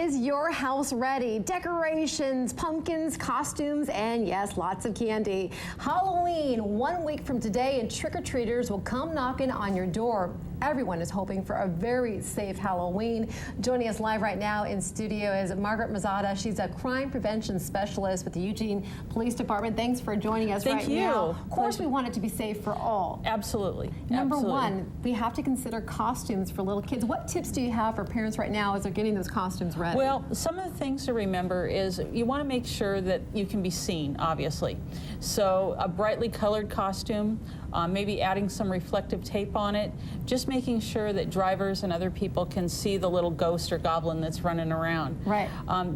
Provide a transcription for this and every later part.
Is your house ready? Decorations, pumpkins, costumes, and yes, lots of candy. Halloween, 1 week from today, and trick-or-treaters will come knocking on your door. Everyone is hoping for a very safe Halloween. Joining us live right now in studio is Margaret Mazzotta. She's a crime prevention specialist with the Eugene Police Department. Thanks for joining us right now. Of course, we want it to be safe for all. Absolutely. Number one, we have to consider costumes for little kids. What tips do you have for parents right now as they're getting those costumes ready? Well, some of the things to remember is you want to make sure that you can be seen, obviously. So a brightly colored costume, maybe adding some reflective tape on it, just making sure that drivers and other people can see the little ghost or goblin that's running around. Right.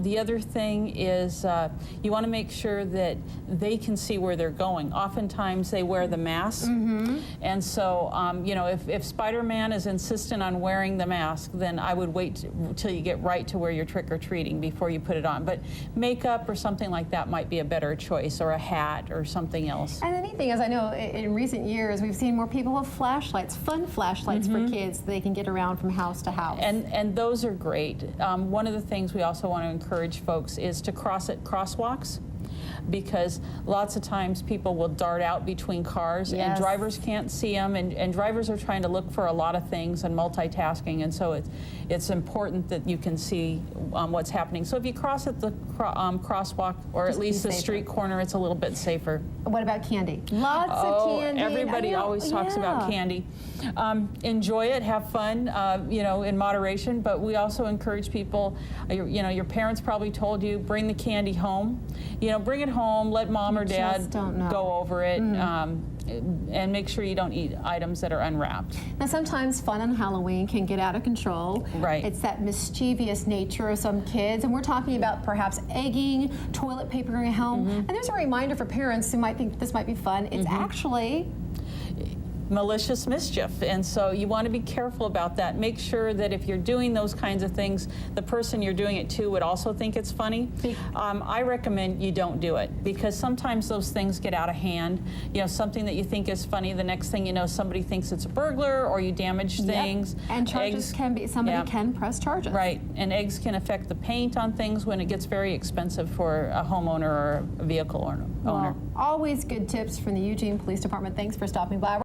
The other thing is you want to make sure that they can see where they're going. Oftentimes they wear the mask, and so you know, if Spider-Man is insistent on wearing the mask, then I would wait till you get right to where you're trick-or-treating before you put it on. But makeup or something like that might be a better choice, or a hat or something else. And the neat thing is, I know in recent years we've seen more people with flashlights, fun flashlights for kids so they can get around from house to house. And those are great. One of the things we also want to encourage folks is to cross at crosswalks, because lots of times people will dart out between cars and drivers can't see them, and drivers are trying to look for a lot of things and multitasking, and so it's important that you can see what's happening. So if you cross at the crosswalk, or at least the street corner, it's a little bit safer. What about candy? Lots of candy. Everybody always talks about candy. Enjoy it, have fun, you know, in moderation, but we also encourage people, you know, your parents probably told you, bring the candy home. You know, bring it home, let mom or dad go over it, and make sure you don't eat items that are unwrapped. Now, sometimes fun on Halloween can get out of control. Right. It's that mischievous nature of some kids, and we're talking about perhaps egging, toilet papering at home. And there's a reminder for parents who might think this might be fun. It's actually malicious mischief, and so you want to be careful about that. Make sure that if you're doing those kinds of things, the person you're doing it to would also think it's funny. I recommend you don't do it, because sometimes those things get out of hand. You know, something that you think is funny, the next thing you know, somebody thinks it's a burglar, or you damage things. And charges can be, somebody can press charges. Right, and eggs can affect the paint on things when it gets very expensive for a homeowner or a vehicle owner. Well, always good tips from the Eugene Police Department. Thanks for stopping by.